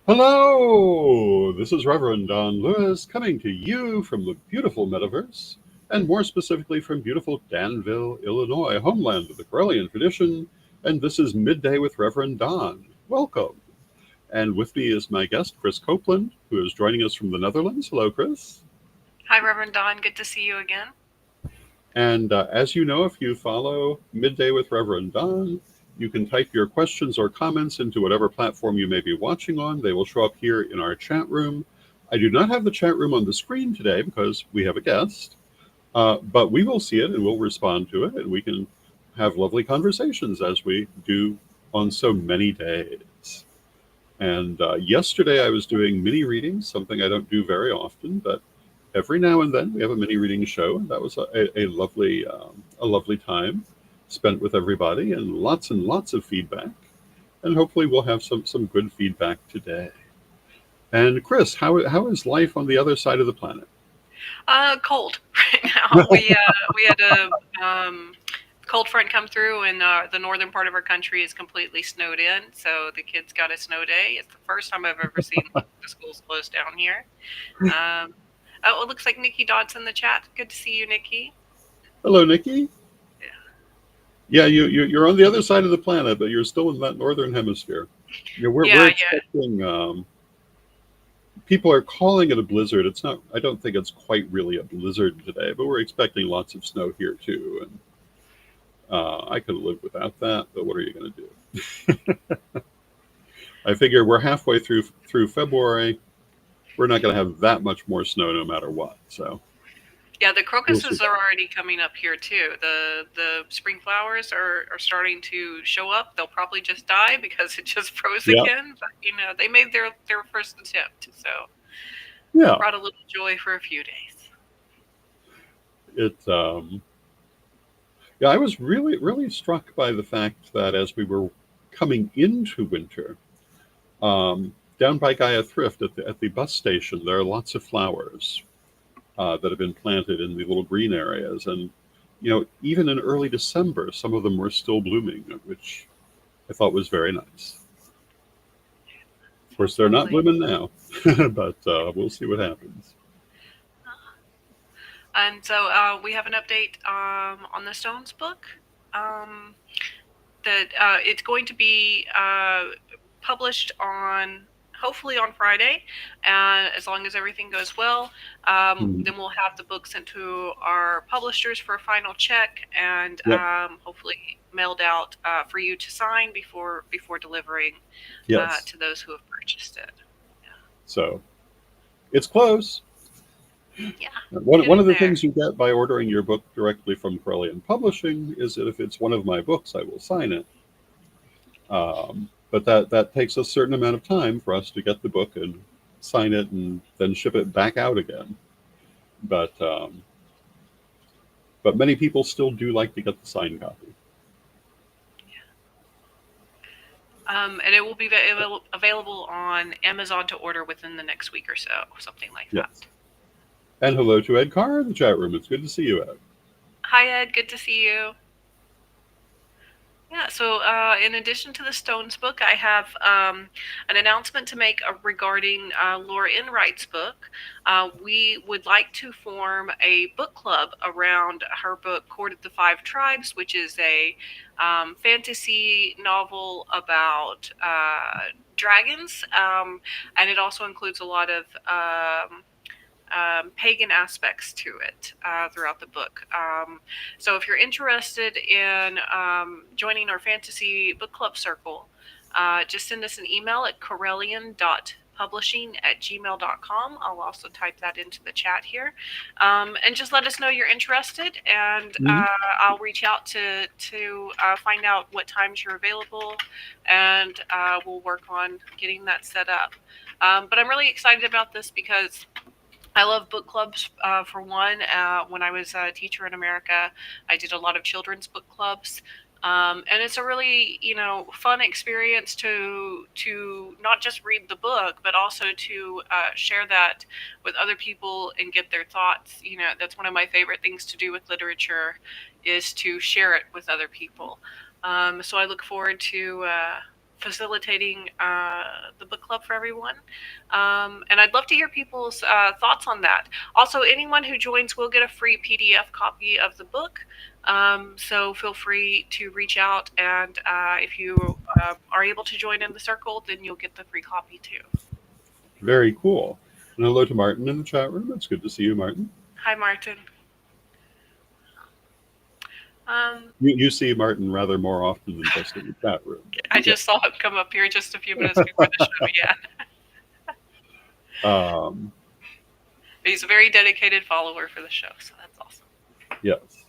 Hello! This is Reverend Don Lewis coming to you from the beautiful metaverse, and more specifically from beautiful Danville, Illinois, homeland of the Corellian tradition. And this is Midday with Reverend Don. Welcome. And with me is my guest, Krys Copeland, who is joining us from the Netherlands. Hello, Krys. Hi, Reverend Don. Good to see you again. And as you know, if you follow Midday with Reverend Don, you can type your questions or comments into whatever platform you may be watching on. They will show up here in our chat room. I do not have the chat room on the screen today because we have a guest, but we will see it and we'll respond to it, and we can have lovely conversations as we do on so many days. And yesterday I was doing mini readings, something I don't do very often, but every now and then we have a mini reading show, and that was a lovely time spent with everybody, and lots of feedback. And hopefully we'll have some good feedback today. And Krys, how is life on the other side of the planet? Cold right now. We had a cold front come through, and the northern part of our country is completely snowed in. So the kids got a snow day. It's the first time I've ever seen the schools closed down here. Um, oh, it looks like Nikki Dodd's in the chat. Good to see you, Nikki. Hello, Nikki. Yeah, Yeah, you're on the other side of the planet, but you're still in that northern hemisphere. Yeah, we're yeah, yeah. expecting. People are calling it a blizzard. It's not. I don't think it's quite really a blizzard today, but we're expecting lots of snow here too. And I could live without that, but what are you going to do? I figure we're halfway through February. We're not going to have that much more snow, no matter what. So Yeah, the we'll crocuses are survive. already coming up here too. The spring flowers are starting to show up. They'll probably just die because it just froze Yeah, again. But they made their first attempt, so yeah. brought a little joy for a few days. It. Yeah, I was really struck by the fact that as we were coming into winter, down by Gaia Thrift at the bus station, there are lots of flowers that have been planted in the little green areas, and even in early December, some of them were still blooming, which I thought was very nice. Of course, Sounds they're not lovely. blooming now, but we'll see what happens. And so we have an update on the Stones book. Um, that it's going to be published on hopefully on Friday, and as long as everything goes well, Hmm. then we'll have the book sent to our publishers for a final check, and Yep. hopefully mailed out for you to sign before delivering Yes. to those who have purchased it. So it's close. Yeah, One of getting the there. things you get by ordering your book directly from Corellian Publishing is that if it's one of my books, I will sign it. But that takes a certain amount of time for us to get the book and sign it and then ship it back out again. But but many people still do like to get the signed copy. And it will be available on Amazon to order within the next week or so, something like Yes. that. And hello to Ed Carr in the chat room. It's good to see you, Ed. Hi, Ed. Good to see you. Yeah, so in addition to the Stones book, I have an announcement to make regarding Laura Enright's book. We would like to form a book club around her book, Court of the Five Tribes, which is a fantasy novel about dragons, and it also includes a lot of pagan aspects to it throughout the book. So if you're interested in joining our fantasy book club circle, just send us an email at corellian.publishing@gmail.com. I'll also type that into the chat here. And just let us know you're interested, and Mhm. I'll reach out to find out what times you're available, and we'll work on getting that set up. But I'm really excited about this because I love book clubs. For one, when I was a teacher in America, I did a lot of children's book clubs, and it's a really fun experience to not just read the book, but also to share that with other people and get their thoughts. That's one of my favorite things to do with literature, is to share it with other people. So I look forward to facilitating the book club for everyone. And I'd love to hear people's thoughts on that. Also, anyone who joins will get a free PDF copy of the book. So feel free to reach out, and if you are able to join in the circle, then you'll get the free copy too. Very cool. And hello to Martin in the chat room. It's good to see you, Martin. Hi, Martin. Um, You see Martin rather more often than just in the chat room. I just saw him come up here just a few minutes before the show began. He's a very dedicated follower for the show, so that's awesome. Yes.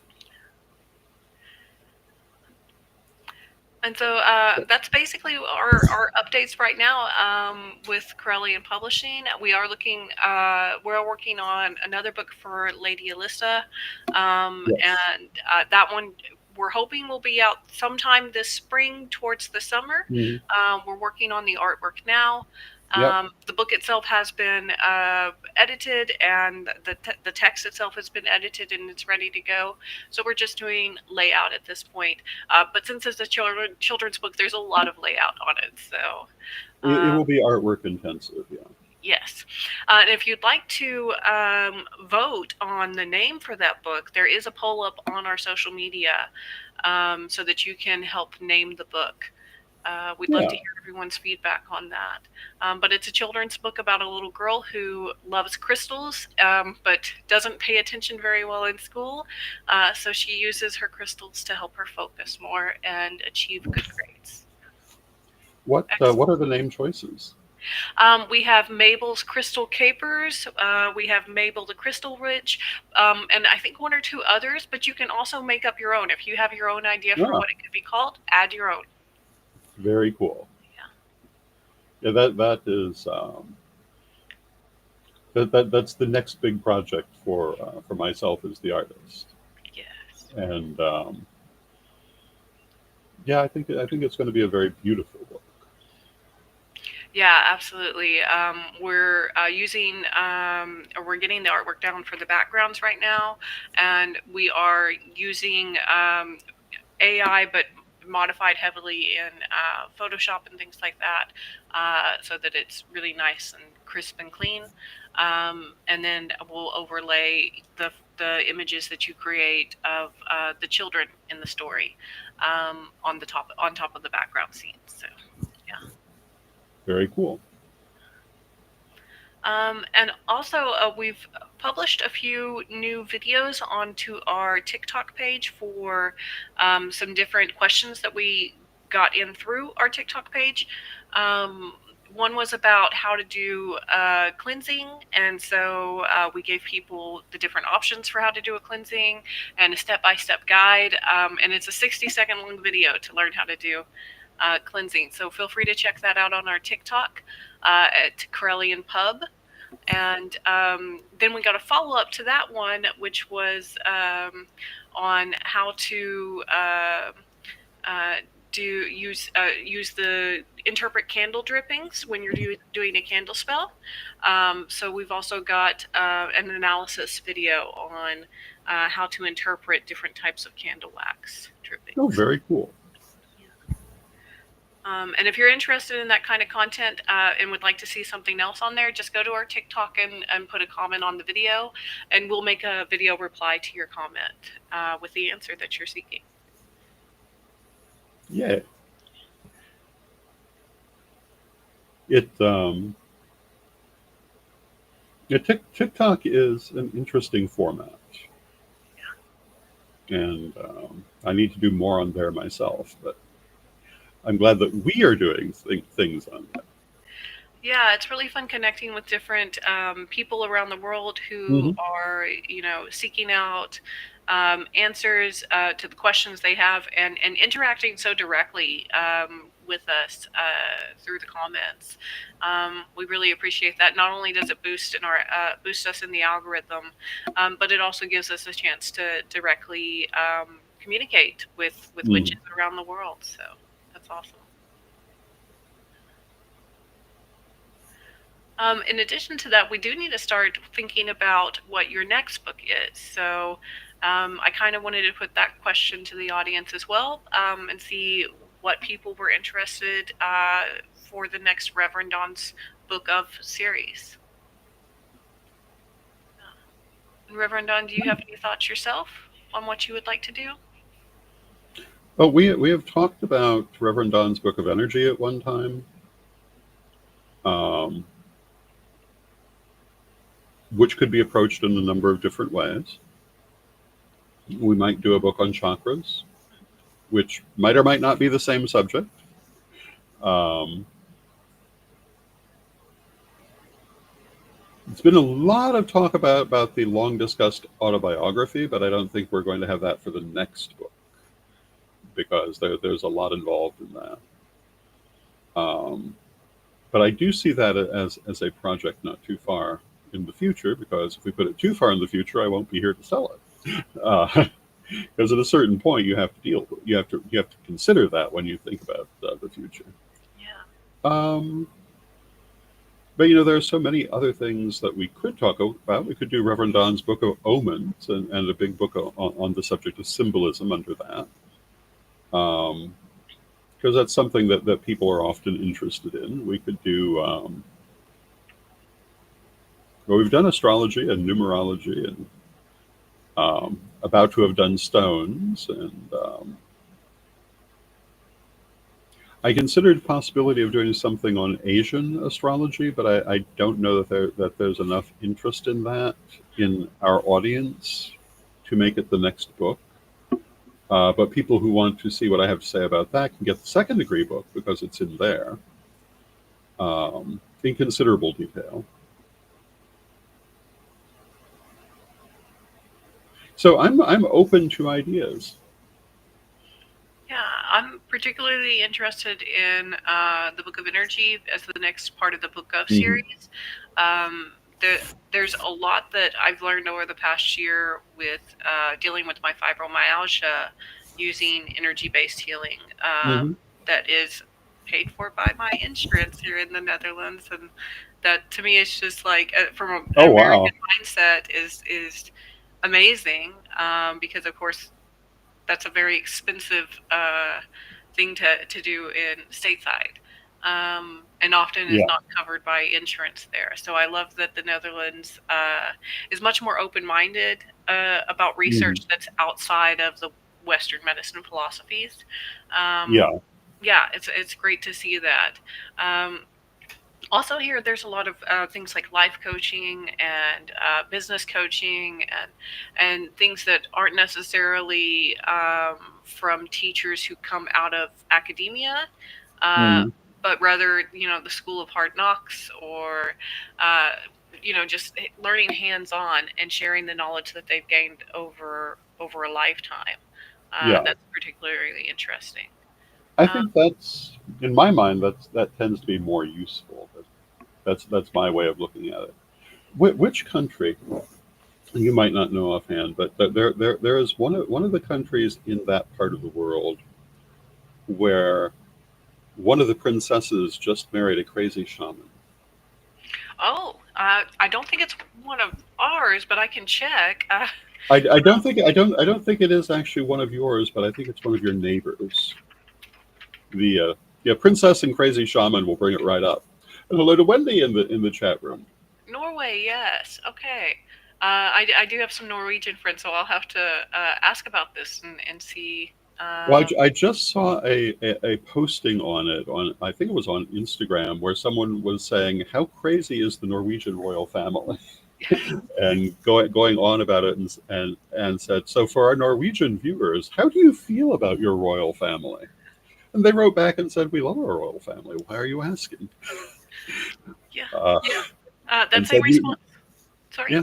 And so that's basically our updates right now with Corellian Publishing. We are we're working on another book for Lady Alyssa, Yes. and that one we're hoping will be out sometime this spring towards the summer. We're working on the artwork now. Yep. The book itself has been edited, and the text itself has been edited, and it's ready to go. So we're just doing layout at this point. But since it's a children's book, there's a lot of layout on it. So It will be artwork intensive, yeah. yes. And if you'd like to vote on the name for that book, there is a poll up on our social media so that you can help name the book. We'd love to hear everyone's feedback on that. But it's a children's book about a little girl who loves crystals, but doesn't pay attention very well in school. So she uses her crystals to help her focus more and achieve good grades. What are the name choices? We have Mabel's Crystal Capers. We have Mabel the Crystal Witch, and I think one or two others. But you can also make up your own. If you have your own idea for what it could be called, add your own. Very cool. Yeah, that is that's the next big project for myself as the artist. Yes. And yeah, I think it's going to be a very beautiful book. Yeah, absolutely. We're we're getting the artwork down for the backgrounds right now, and we are using AI, but modified heavily in Photoshop and things like that, so that it's really nice and crisp and clean. And then we'll overlay the images that you create of the children in the story on top of the background scenes. So yeah. Very cool. And also, we've published a few new videos onto our TikTok page for some different questions that we got in through our TikTok page. One was about how to do cleansing, and so we gave people the different options for how to do a cleansing and a step-by-step guide. And it's a 60-second long video to learn how to do cleansing. So feel free to check that out on our TikTok at Corellian Pub. And then we got a follow-up to that one, which was on how to use the interpret candle drippings when you're doing a candle spell. So we've also got an analysis video on how to interpret different types of candle wax drippings. Oh, very cool. And if you're interested in that kind of content and would like to see something else on there, just go to our TikTok and put a comment on the video, and we'll make a video reply to your comment with the answer that you're seeking. Yeah. TikTok is an interesting format. Yeah. And I need to do more on there myself, but I'm glad that we are doing things on that. Yeah, it's really fun connecting with different people around the world who are, seeking out answers to the questions they have and interacting so directly with us through the comments. We really appreciate that. Not only does it boost us in the algorithm, but it also gives us a chance to directly communicate with witches around the world. So that's awesome. In addition to that, we do need to start thinking about what your next book is. So I kind of wanted to put that question to the audience as well and see what people were interested for the next Reverend Don's Book of series. And Reverend Don, do you have any thoughts yourself on what you would like to do? Oh, we have talked about Reverend Don's Book of Energy at one time, um, which could be approached in a number of different ways. We might do a book on chakras, which might or might not be the same subject. Um, it's been a lot of talk about the long discussed autobiography, but I don't think we're going to have that for the next book because there's a lot involved in that. Um, but I do see that as a project not too far in the future, because if we put it too far in the future, I won't be here to sell it. Because at a certain point, you have to you have to consider that when you think about the future. Yeah. Um, but you know, there are so many other things that we could talk about. We could do Reverend Don's Book of Omens and a big book on the subject of symbolism under that. Because that's something that people are often interested in. We could do, well, we've done astrology and numerology and about to have done stones. And I considered the possibility of doing something on Asian astrology, but I don't know that there's enough interest in that in our audience to make it the next book. But people who want to see what I have to say about that can get the second degree book because it's in there in considerable detail. So I'm open to ideas. Yeah, I'm particularly interested in the Book of Energy as the next part of the Book of Mm-hmm. series. Um, the, there's a lot that I've learned over the past year with dealing with my fibromyalgia using energy-based healing Mm-hmm. that is paid for by my insurance here in the Netherlands, and that to me is just like from an Oh wow. American mindset is amazing because of course that's a very expensive thing to do in stateside. And often is Yeah. not covered by insurance there. So I love that the Netherlands is much more open minded about Mm-hmm. research that's outside of the Western medicine philosophies. Um, Yeah. yeah, it's great to see that. Um, Also here there's a lot of things like life coaching and business coaching and things that aren't necessarily from teachers who come out of academia, uh, Mm-hmm. but rather the school of hard knocks or uh, just learning hands on and sharing the knowledge that they've gained over a lifetime. Yeah. That's particularly interesting. I Uh, think that's in my mind that tends to be more useful. That's my way of looking at it. Which country? You might not know offhand, but there is one of the countries in that part of the world where one of the princesses just married a crazy shaman. Oh, I don't think it's one of ours, but I can check. I don't think it is actually one of yours, but I think it's one of your neighbors. The yeah, princess and crazy shaman will bring it right up. And hello to Wendy in the chat room. Norway, yes. Okay. I do have some Norwegian friends, so I'll have to ask about this and see. Well, Um, I just saw a posting on it on I think it was on Instagram where someone was saying how crazy is the Norwegian royal family and going on about it and said, so for our Norwegian viewers, how do you feel about your royal family? And they wrote back and said, we love our royal family. Why are you asking? yeah, Uh, yeah. and That's a said you response. Sorry. yeah.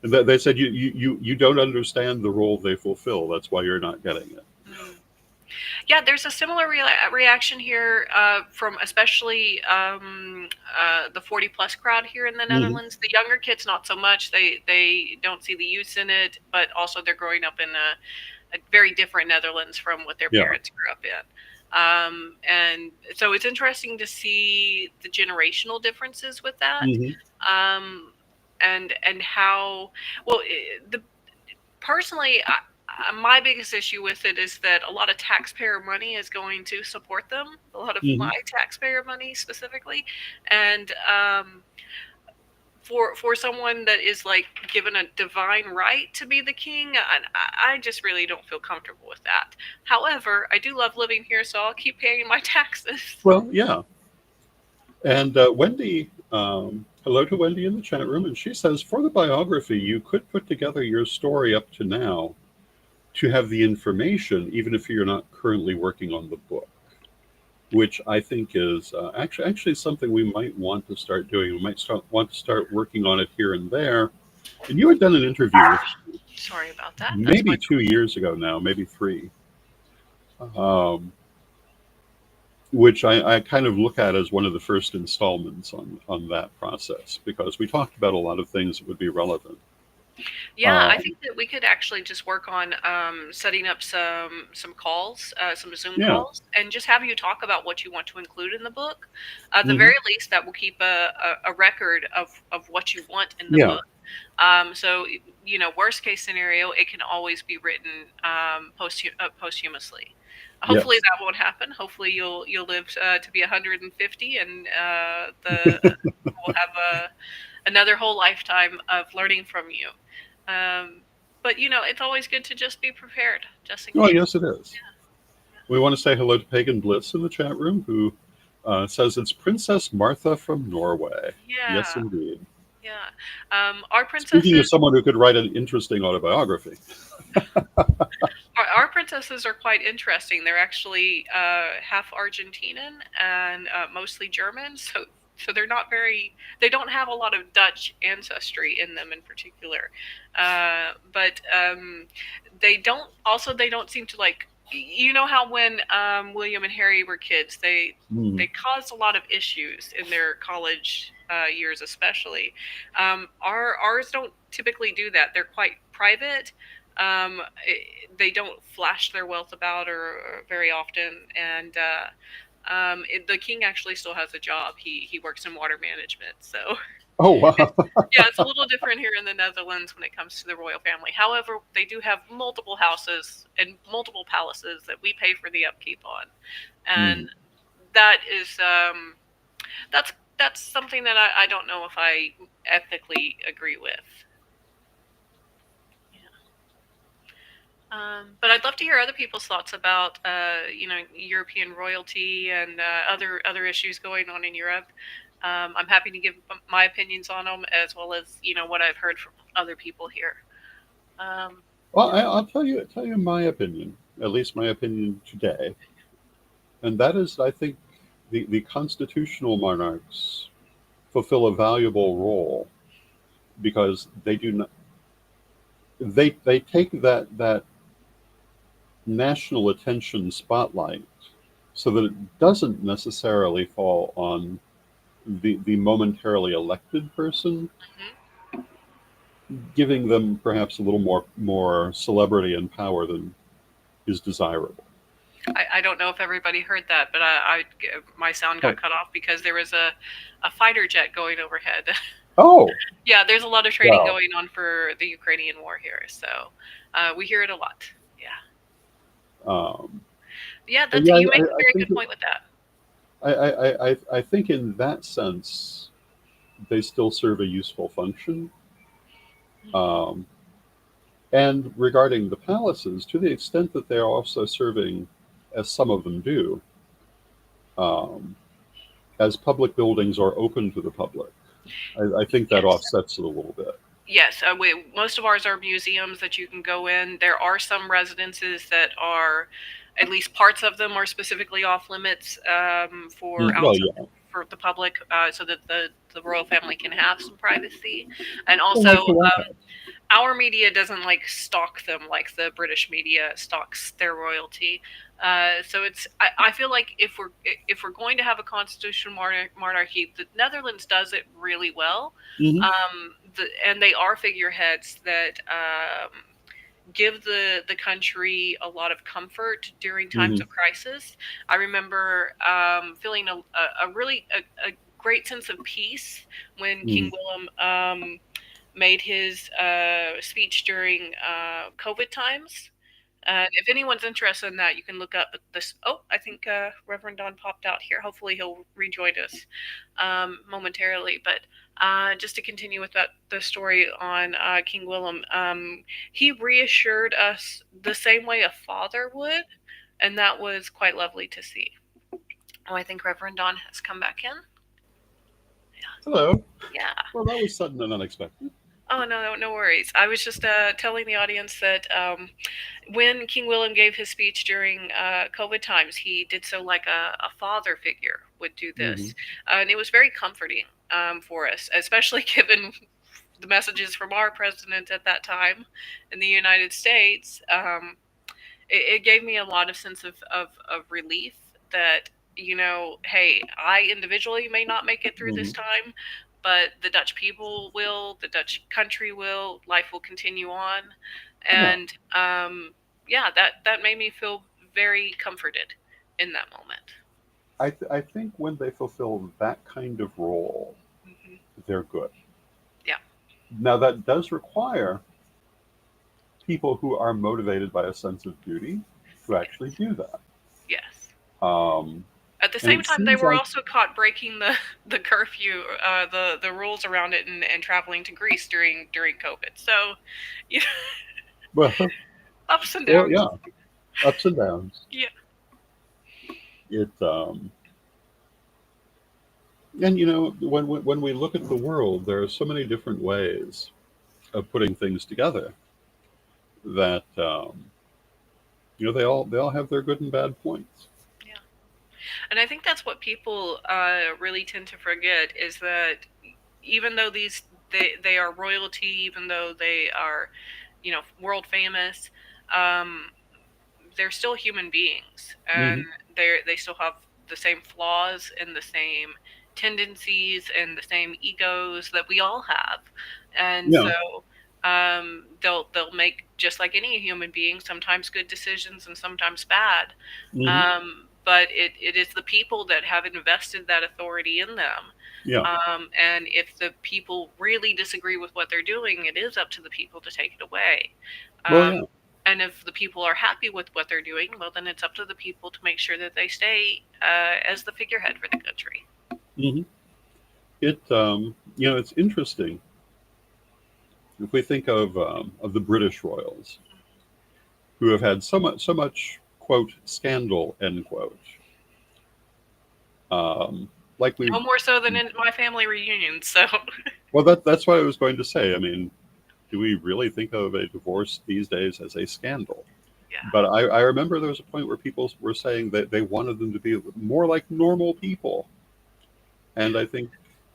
And they said you don't understand the role they fulfill. That's why you're not getting it. Mm. Yeah, there's a similar reaction here from especially the 40 plus crowd here in the Hmm. Netherlands. The younger kids, not so much. They don't see the use in it, but also they're growing up in a very different Netherlands from what their Yeah. parents grew up in. And so it's interesting to see the generational differences with that, Hmm. um, and how well the personally. my biggest issue with it is that a lot of taxpayer money is going to support them, a lot of Hmm. my taxpayer money specifically, and for someone that is like given a divine right to be the king, I just really don't feel comfortable with that. However, I do love living here, so I'll keep paying my taxes. Well, yeah. And Wendy, hello to Wendy in the chat room, and she says, for the biography, you could put together your story up to now to have the information, even if you're not currently working on the book, which I think is actually something we might want to start doing. We might want to start working on it here and there. And you had done an interview with Sorry about that. That's my maybe 2 years ago now, maybe three, um, which I kind of look at as one of the first installments on that process because we talked about a lot of things that would be relevant. Yeah, I Um, think that we could actually just work on setting up some calls, some Zoom yeah. calls, and just have you talk about what you want to include in the book. At the Hmm. very least, that will keep a record of what you want in the Yeah. book. So worst case scenario, it can always be written posthumously. Hopefully Yes. that won't happen. Hopefully you'll live to be 150, and the we'll have another whole lifetime of learning from you. Um, but it's always good to just be prepared, just in Oh, case. yes, it is. We want to say hello to Pagan Bliss in the chat room, who says it's Princess Martha from Norway. Yes, Yeah, indeed. yeah. Our Speaking of princesses, someone who could write an interesting autobiography. our princesses are quite interesting. They're actually half Argentinian and mostly German, so they're not very. They don't have a lot of Dutch ancestry in them in particular, but they don't. Also, they don't seem to like. You know how when William and Harry were kids, Mhm. they caused a lot of issues in their college years, especially. Ours don't typically do that. They're quite private. Um, they don't flash their wealth about or very often, and the king actually still has a job. He works in water management, so Oh, it's, wow. yeah, it's a little different here in the Netherlands when it comes to the royal family. However, they do have multiple houses and multiple palaces that we pay for the upkeep on, and Mhm. that is that's something that I don't know if I ethically agree with. But I'd love to hear other people's thoughts about, European royalty and other issues going on in Europe. I'm happy to give my opinions on them as well as what I've heard from other people here. Um, Well, I'll tell you my opinion, at least my opinion today, and that is, I think the constitutional monarchs fulfill a valuable role because they do not they take that national attention spotlight so that it doesn't necessarily fall on the momentarily elected person, mhm. giving them perhaps a little more celebrity and power than is desirable. I don't know if everybody heard that, but my sound got Oh, cut off because there was a fighter jet going overhead. oh, Yeah, there's a lot of training wow. going on for the Ukrainian war here, so we hear it a lot. Yeah, Um, yeah, and that's yeah, you make a I very think good point with that. I think in that sense they still serve a useful function. Mhm. Um, and regarding the palaces, to the extent that they are also serving, as some of them do, um, as public buildings are open to the public, I think that Yes. offsets it a little bit. Yes, most of ours are museums that you can go in. There are some residences that are, at least parts of them are specifically off limits for Well, outside yeah. for the public, so that the royal family can have some privacy. And Well, also, like the White House. our media doesn't like stalk them like the British media stalks their royalty. So I feel like if we're going to have a constitutional monarchy, the Netherlands does it really well, Hmm. and they are figureheads that give the country a lot of comfort during times Hmm. of crisis. I remember feeling a really a great sense of peace when King Hmm. Willem made his speech during COVID times. And if anyone's interested in that, you can look up this. Oh, I think Reverend Don popped out here. Hopefully, he'll rejoin us momentarily. But just to continue with the story on King Willem, he reassured us the same way a father would, and that was quite lovely to see. Oh, I think Reverend Don has come back in. Hello. Yeah. Well, that was sudden and unexpected. Oh no, no worries. I was just telling the audience that when King Willem gave his speech during COVID times, he did so like a father figure would do Hmm. this, and it was very comforting for us, especially given the messages from our president at that time in the United States. It gave me a lot of sense of relief that, hey, I individually may not make it through this Hmm. time, but the Dutch people will, the Dutch country will, life will continue on. Yeah, And yeah, that made me feel very comforted in that moment. I think when they fulfill that kind of role, Hmm. they're good. Yeah. Now, that does require people who are motivated by a sense of duty to actually do that. Yes. Um, At the and same it time, they seems were like, also caught breaking the curfew, the rules around it, and traveling to Greece during COVID. So, you know, well, ups and well, downs. yeah, ups and downs. Yeah. It and when we look at the world, there are so many different ways of putting things together that they all have their good and bad points. Yeah. And I think that's what people really tend to forget is that even though they are royalty, even though they are, world famous, um, they're still human beings, and Hmm. they still have the same flaws and the same tendencies and the same egos that we all have. And Yeah. so they'll make, just like any human being, sometimes good decisions and sometimes bad. Hmm. But it is the people that have invested that authority in them. Yeah. And if the people really disagree with what they're doing, it is up to the people to take it away. Well, Um, yeah. and if the people are happy with what they're doing, well, then it's up to the people to make sure that they stay as the figurehead for the country. Hmm. It's interesting if we think of the British royals who have had so much quote scandal end quote. Like we No more so than in my family reunions. So, Well, that's what I was going to say. I mean, do we really think of a divorce these days as a scandal? yeah. But I remember there was a point where people were saying that they wanted them to be more like normal people, and I think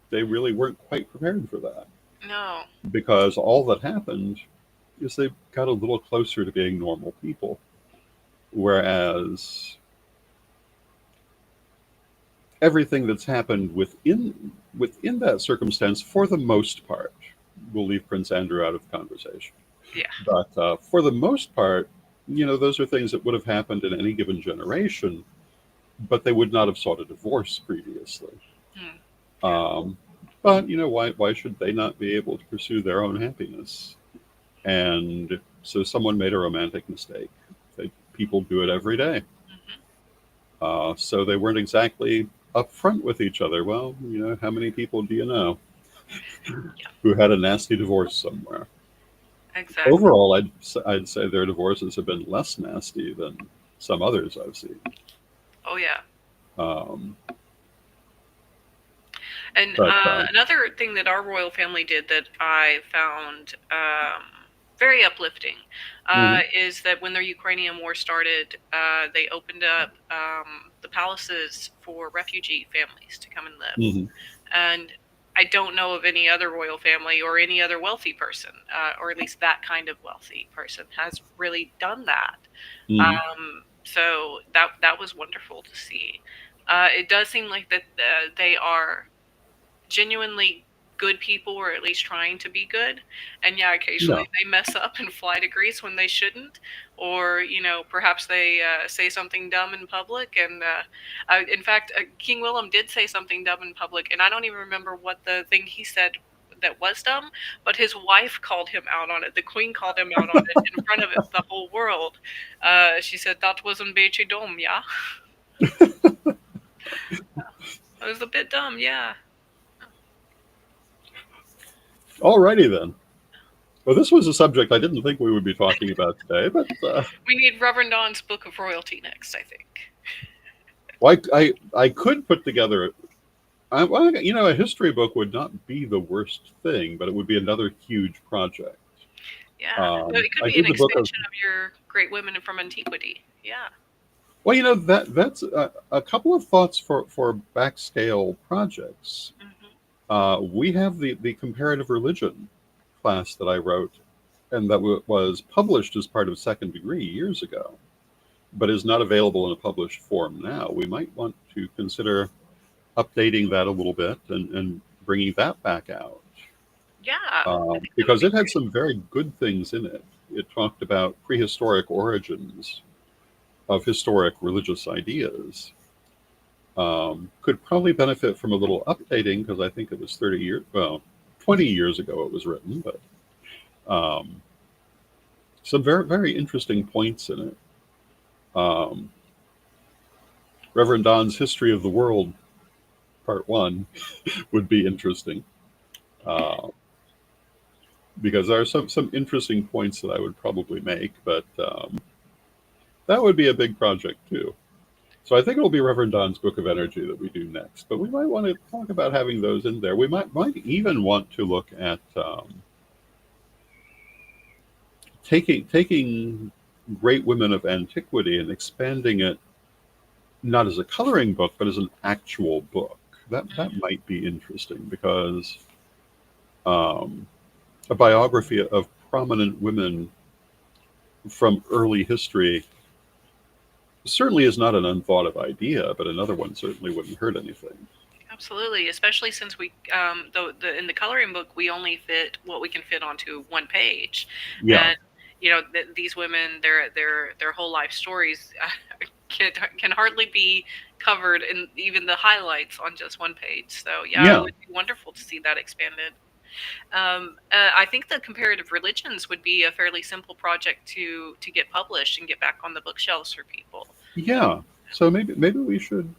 they really weren't quite prepared for that No. because all that happened is they got a little closer to being normal people, whereas everything that's happened within that circumstance, for the most part, we'll leave Prince Andrew out of the conversation. Yeah. But for the most part, those are things that would have happened in any given generation, but they would not have sought a divorce previously. Mm, yeah. Um, but why should they not be able to pursue their own happiness? And so someone made a romantic mistake. People do it every day. Hmm. So they weren't exactly upfront with each other. Well, how many people do you know Yeah. who had a nasty divorce somewhere? Exactly. Overall, I'd say their divorces have been less nasty than some others I've seen. Oh yeah. Um, And but another thing that our royal family did that I found very uplifting mhm, is that when the Ukrainian war started, they opened up the palaces for refugee families to come and live. mhm, And I don't know of any other royal family or any other wealthy person, or at least that kind of wealthy person, has really done that. mhm, So that was wonderful to see. It does seem like that they are genuinely good people, or at least trying to be good. And yeah, occasionally yeah, they mess up and fly to Greece when they shouldn't, or perhaps they say something dumb in public. And in fact, King Willem did say something dumb in public, and I don't even remember what the thing he said that was dumb, but his wife called him out on it. The queen called him out on it in front of the whole world. She said that was een beetje dom, yeah. It was a bit dumb, yeah. Alrighty then. Well, this was a subject I didn't think we would be talking about today, but We need Reverend Don's Book of Royalty next, I think. well, I could put together. Well, you know, a history book would not be the worst thing, but it would be another huge project. Yeah, it could I be did an the book of. expansion of your Great Women from Antiquity. Yeah. Well, you know that's a couple of thoughts for backscale projects. We have the comparative religion class that I wrote, and that was published as part of second degree years ago, but is not available in a published form now. We might want to consider updating that a little bit and bringing that back out. Yeah. I think that would Because be it had great. some very good things in it. It talked about prehistoric origins of historic religious ideas. Could probably benefit from a little updating because I think it was 30 years, well, 20 years ago it was written, but some very, very interesting points in it. Reverend Don's History of the World, Part 1, would be interesting. Because there are some interesting points that I would probably make, but that would be a big project too. So I think it'll be Reverend Don's Book of Energy that we do next, but we might want to talk about having those in there. We might even want to look at taking Great Women of Antiquity and expanding it not as a coloring book, but as an actual book. That might be interesting because a biography of prominent women from early history certainly is not an unthought of idea, but another one certainly wouldn't hurt anything. Absolutely, especially since we, in the coloring book, we only fit what we can fit onto one page, Yeah, and you know these women, their whole life stories can hardly be covered in even the highlights on just one page. So yeah, it yeah, would be wonderful to see that expanded. I think the comparative religions would be a fairly simple project to get published and get back on the bookshelves for people. yeah. So maybe we should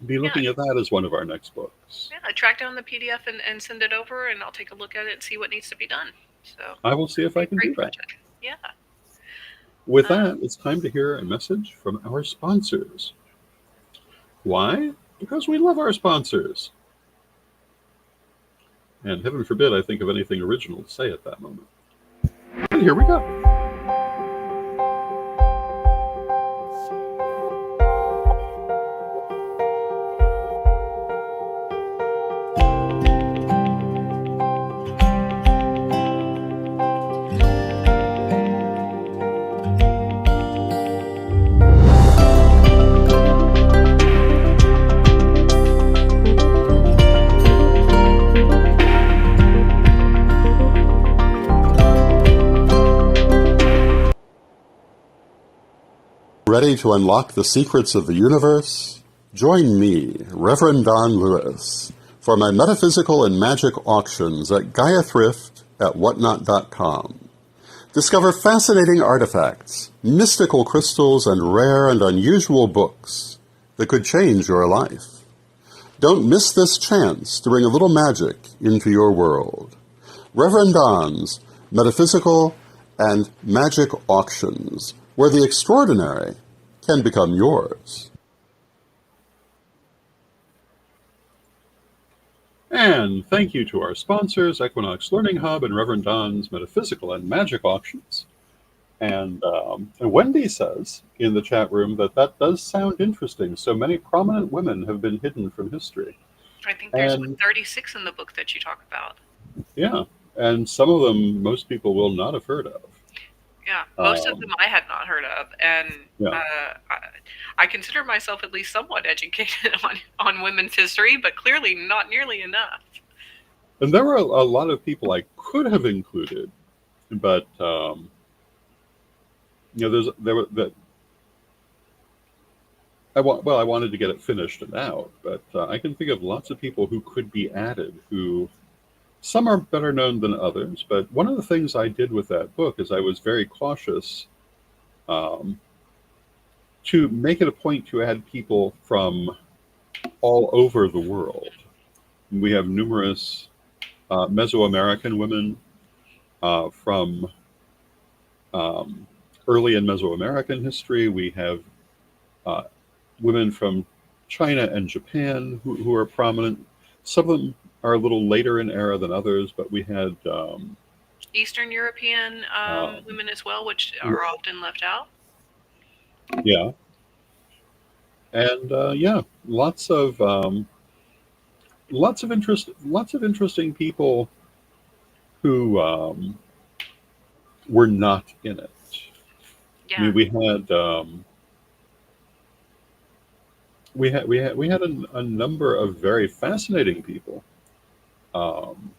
be Yeah, looking at that as one of our next books. yeah. Track down the PDF and send it over, and I'll take a look at it and see what needs to be done. So I will see if I can do great that. project. Yeah. With that, it's time to hear a message from our sponsors. Why? Because we love our sponsors. And heaven forbid I think of anything original to say at that moment. And here we go. Ready to unlock the secrets of the universe? Join me, Reverend Don Lewis, for my metaphysical and magic auctions at Gaia Thrift at whatnot.com. Discover fascinating artifacts, mystical crystals, and rare and unusual books that could change your life. Don't miss this chance to bring a little magic into your world. Reverend Don's Metaphysical and Magic Auctions, where the extraordinary can become yours. And thank you to our sponsors, Equinox Learning Hub and Reverend Don's Metaphysical and Magic Auctions. And Wendy says in the chat room that does sound interesting. So many prominent women have been hidden from history. I think there's 36 in the book that you talk about. Yeah, and some of them most people will not have heard of. Yeah, most of them I had not heard of, and Yeah. I consider myself at least somewhat educated on women's history, but clearly not nearly enough. And there were a lot of people I could have included, but you know, I wanted to get it finished and out, but I can think of lots of people who could be added who Some are better known than others, but one of the things I did with that book is I was very cautious um, to make it a point to add people from all over the world. We have numerous Mesoamerican women from um, early in Mesoamerican history. We have uh, women from China and Japan who are prominent. Some of them are a little later in era than others, but we had Eastern European um, women as well, which are often left out. yeah, and yeah, lots of interesting people who were not in it. I Yeah. mean, we had a number of very fascinating people, um,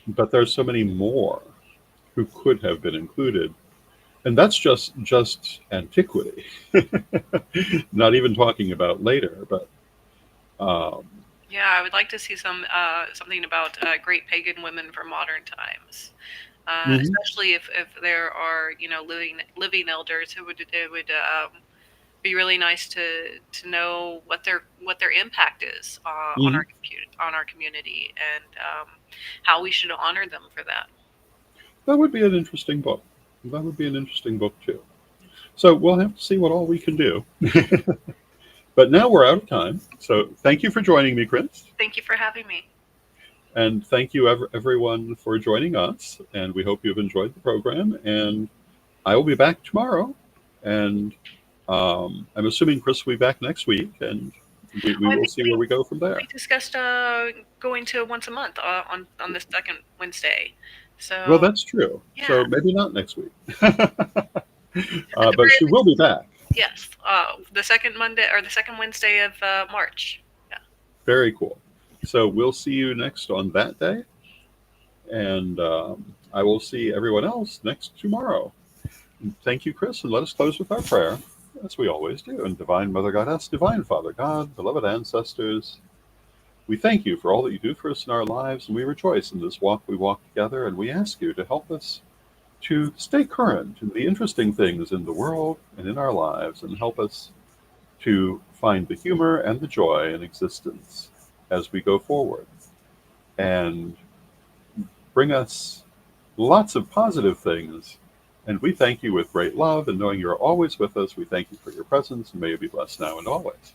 but there's so many more who could have been included, and that's just antiquity. Not even talking about later, but um, Yeah, I would like to see something about great pagan women from modern times, mhm, especially if there are living elders who would it would be really nice to know what their impact is mhm. on our community, and how we should honor them for that. That would be an interesting book. That would be an interesting book too. So we'll have to see what all we can do. But now we're out of time. So thank you for joining me, Chris. Thank you for having me. And thank you, everyone, for joining us. And we hope you've enjoyed the program. And I will be back tomorrow. And I'm assuming Chris will be back next week. And we Oh, I will think see where we go from we there. discussed going to once a month on the second Wednesday. Well, So that's true. yeah, So maybe not next week. at the But very she will be back. yes, the second Monday or the second Wednesday of March. Yeah. Very cool. So we'll see you next on that day. And I will see everyone else next tomorrow. Thank you, Chris, and let us close with our prayer, as we always do. And Divine Mother Goddess, Divine Father God, beloved ancestors, we thank you for all that you do for us in our lives, and we rejoice in this walk we walk together, and we ask you to help us to stay current in the interesting things in the world and in our lives, and help us to find the humor and the joy in existence as we go forward. And bring us lots of positive things. And we thank you with great love, and knowing you're always with us, we thank you for your presence, and may you be blessed now and always.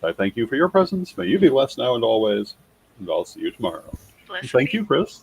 I thank you for your presence. May you be blessed now and always, and I'll see you tomorrow. Blessed Thank be. you, Chris.